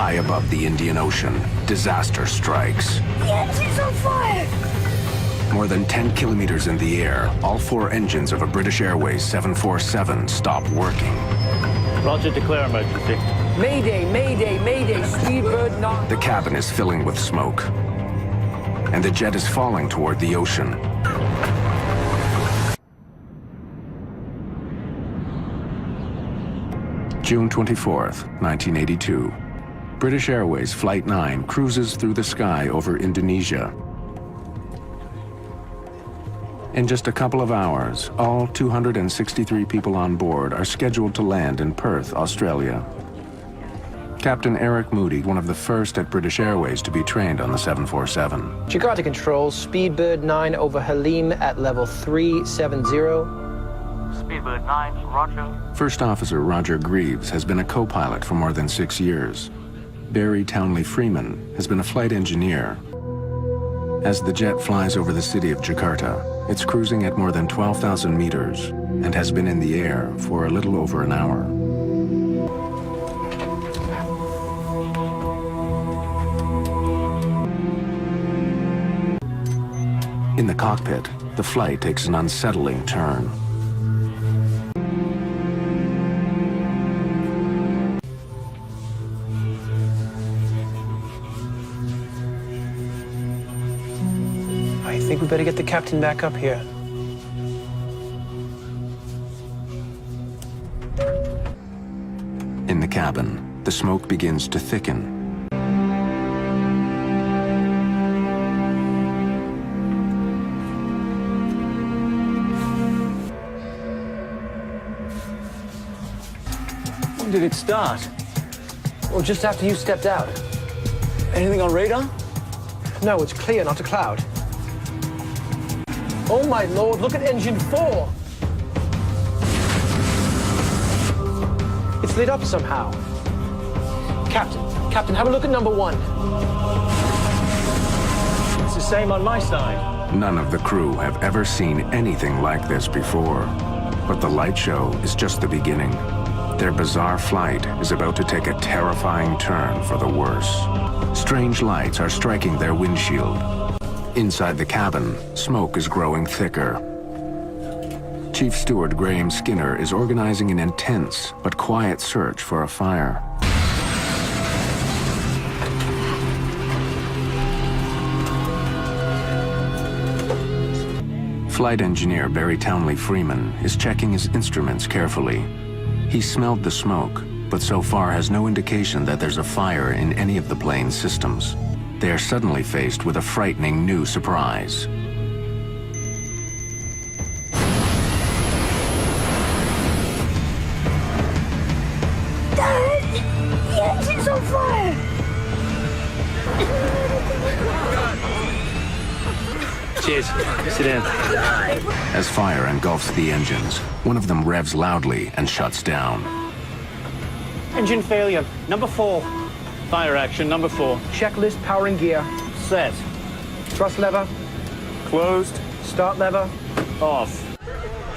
High above the Indian Ocean, disaster strikes. The engine's on fire! More than 10 kilometers in the air, all 4 engines of a British Airways 747 stop working. Roger, declare emergency. Mayday, mayday, mayday, Speedbird 9. The cabin is filling with smoke, and the jet is falling toward the ocean. June 24th, 1982. British Airways Flight 9 cruises through the sky over Indonesia. In just a couple of hours, all 263 people on board are scheduled to land in Perth, Australia. Captain Eric Moody, one of the first at British Airways to be trained on the 747. Jakarta Control, Speedbird 9 over Halim at level 370. Speedbird 9, roger. First Officer Roger Greaves has been a co-pilot for more than 6 years. Barry Townley Freeman has been a flight engineer. As the jet flies over the city of Jakarta, it's cruising at more than 12,000 meters and has been in the air for a little over an hour. In the cockpit, the flight takes an unsettling turn. I think we better get the captain back up here. In the cabin, the smoke begins to thicken. When did it start? Well, just after you stepped out. Anything on radar? No, it's clear, not a cloud. Oh my lord, look at engine 4! It's lit up somehow. Captain, have a look at number 1. It's the same on my side. None of the crew have ever seen anything like this before. But the light show is just the beginning. Their bizarre flight is about to take a terrifying turn for the worse. Strange lights are striking their windshield. Inside the cabin, smoke is growing thicker. Chief Steward Graham Skinner is organizing an intense but quiet search for a fire. Flight engineer Barry Townley Freeman is checking his instruments carefully. He smelled the smoke, but so far has no indication that there's a fire in any of the plane's systems. They are suddenly faced with a frightening new surprise. Dad! The engine's on fire! Cheers. Sit down. As fire engulfs the engines, one of them revs loudly and shuts down. Engine failure, number 4. Fire action, number 4. Checklist, powering gear. Set. Thrust lever, Closed. start lever. Off.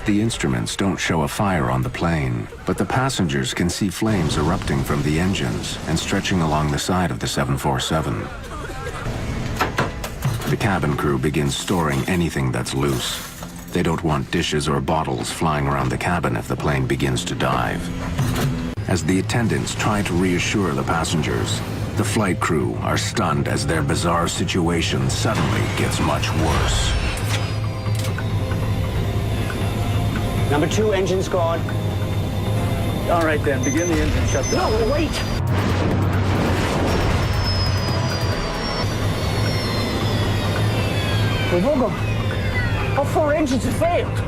The instruments don't show a fire on the plane, but the passengers can see flames erupting from the engines and stretching along the side of the 747. The cabin crew begins storing anything that's loose. They don't want dishes or bottles flying around the cabin if the plane begins to dive. As the attendants try to reassure the passengers, the flight crew are stunned as their bizarre situation suddenly gets much worse. Number 2, engine's gone. All right then, begin the engine shutdown. No, wait! We've all gone. All 4 engines have failed.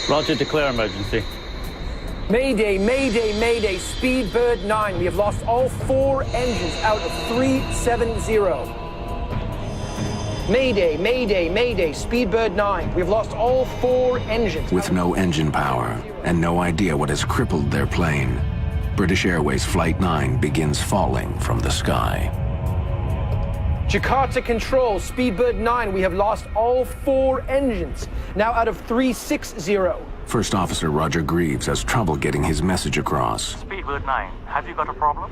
Roger, declare emergency. Mayday, mayday, mayday, Speedbird 9. We have lost all 4 engines out of 370. Mayday, mayday, mayday, Speedbird 9. We've lost all 4 engines. With no engine power and no idea what has crippled their plane, British Airways Flight 9 begins falling from the sky. Jakarta Control, Speedbird 9, we have lost all 4 engines, now out of 360. First Officer Roger Greaves has trouble getting his message across. Speedbird 9, have you got a problem?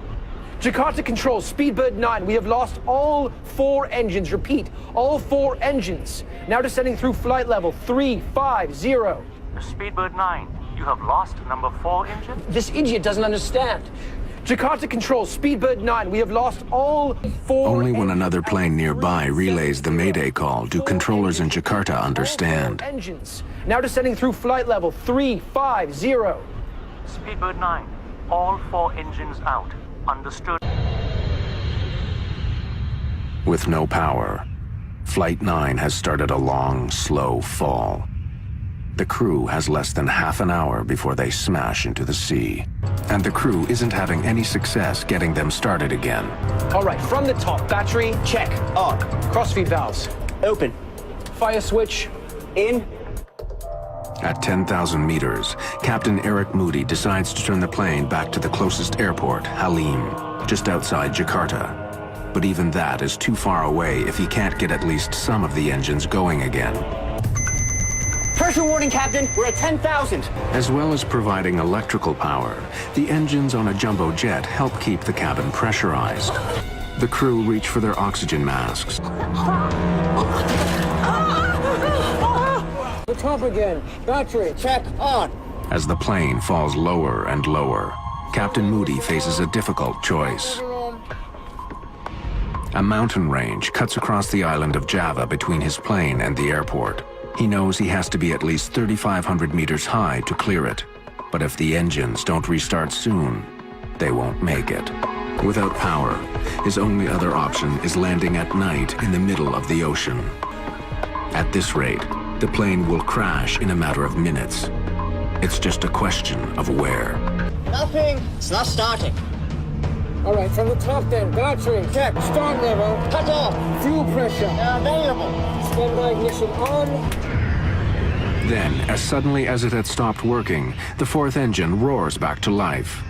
Jakarta Control, Speedbird 9, we have lost all 4 engines. Repeat, all 4 engines. Now descending through flight level 350. Speedbird 9, you have lost number 4 engine? This idiot doesn't understand. Jakarta Control, Speedbird 9, we have lost all 4 Only when engines. another plane nearby relays the Mayday call do controllers in Jakarta understand. All 4 engines. Now descending through flight level 350. Speedbird 9, all 4 engines out. Understood. With no power, Flight 9 has started a long, slow fall. The crew has less than half an hour before they smash into the sea. And the crew isn't having any success getting them started again. All right, from the top, battery, check. On. Crossfeed valves. Open. Fire switch. In. At 10,000 meters, Captain Eric Moody decides to turn the plane back to the closest airport, Halim, just outside Jakarta. But even that is too far away if he can't get at least some of the engines going again. Pressure warning, Captain. We're at 10,000. As well as providing electrical power, the engines on a jumbo jet help keep the cabin pressurized. The crew reach for their oxygen masks. The top again. Battery, check. On. As the plane falls lower and lower, Captain Moody faces a difficult choice. A mountain range cuts across the island of Java between his plane and the airport. He knows he has to be at least 3,500 meters high to clear it. But if the engines don't restart soon, they won't make it. Without power, his only other option is landing at night in the middle of the ocean. At this rate, the plane will crash in a matter of minutes. It's just a question of where. Nothing. It's not starting. All right, from the top then. Battery, check. Start level. Cut off. Fuel pressure. Available. Standby ignition on. Then, as suddenly as it had stopped working, the 4th engine roars back to life.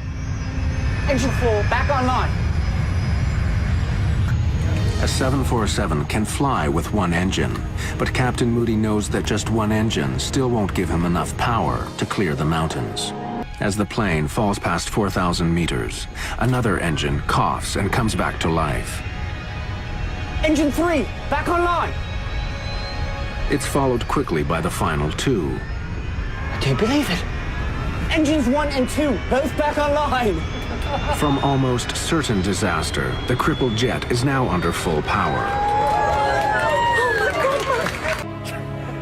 Engine 4, back online. A 747 can fly with one engine, but Captain Moody knows that just one engine still won't give him enough power to clear the mountains. As the plane falls past 4,000 meters, another engine coughs and comes back to life. Engine 3, back online. It's followed quickly by the final 2. I can't believe it. Engines 1 and 2, both back online. From almost certain disaster, the crippled jet is now under full power.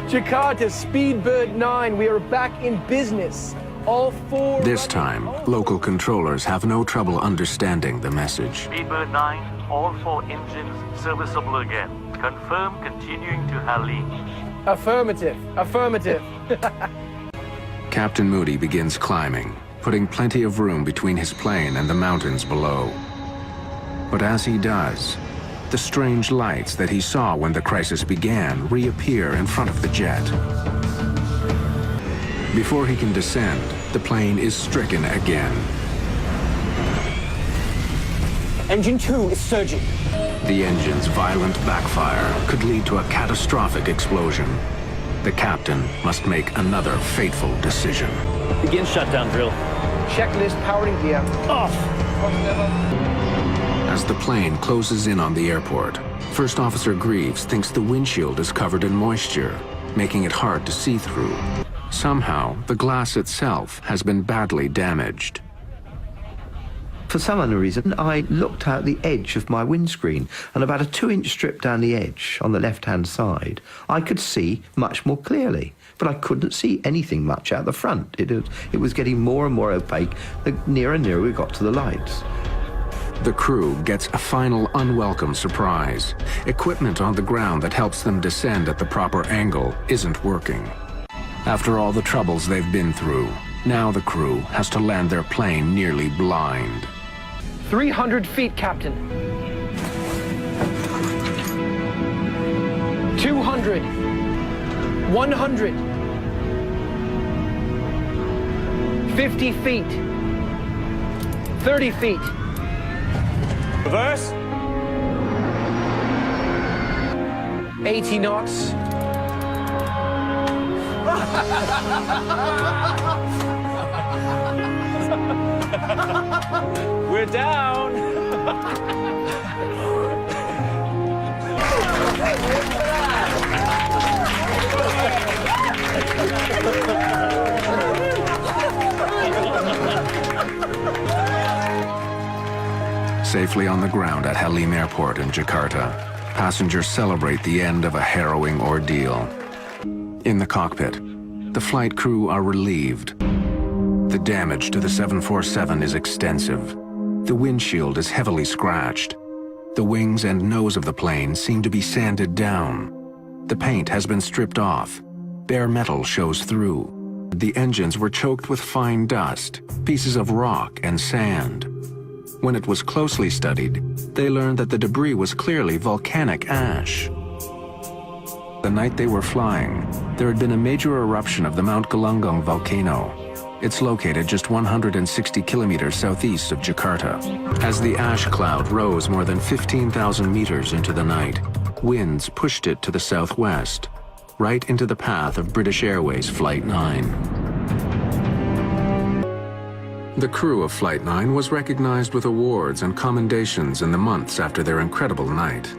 Jakarta, Speedbird 9, we are back in business. All 4... This time, local controllers have no trouble understanding the message. Speedbird 9, all 4 engines serviceable again. Confirm continuing to Halim. Affirmative. Affirmative. Captain Moody begins climbing, putting plenty of room between his plane and the mountains below. But as he does, the strange lights that he saw when the crisis began reappear in front of the jet. Before he can descend, the plane is stricken again. Engine 2 is surging. The engine's violent backfire could lead to a catastrophic explosion. The captain must make another fateful decision. Begin shutdown drill. Checklist powering gear. Off. As the plane closes in on the airport, First Officer Greaves thinks the windshield is covered in moisture, making it hard to see through. Somehow, the glass itself has been badly damaged. For some unknown reason, I looked out the edge of my windscreen, and about a 2-inch strip down the edge on the left-hand side, I could see much more clearly, but I couldn't see anything much out the front. It was getting more and more opaque the nearer and nearer we got to the lights. The crew gets a final unwelcome surprise. Equipment on the ground that helps them descend at the proper angle isn't working. After all the troubles they've been through, now the crew has to land their plane nearly blind. 300 feet, Captain. 200. 100. 50 feet. 30 feet. Reverse. 80 knots. We're down. Safely on the ground at Halim Airport in Jakarta, passengers celebrate the end of a harrowing ordeal. In the cockpit, the flight crew are relieved. The damage to the 747 is extensive. The windshield is heavily scratched. The wings and nose of the plane seem to be sanded down. The paint has been stripped off. Bare metal shows through. The engines were choked with fine dust, pieces of rock and sand. When it was closely studied, they learned that the debris was clearly volcanic ash. The night they were flying, there had been a major eruption of the Mount Galunggung volcano. It's located just 160 kilometers southeast of Jakarta. As the ash cloud rose more than 15,000 meters into the night, winds pushed it to the southwest, right into the path of British Airway's Flight 9. The crew of Flight 9 was recognized with awards and commendations in the months after their incredible night.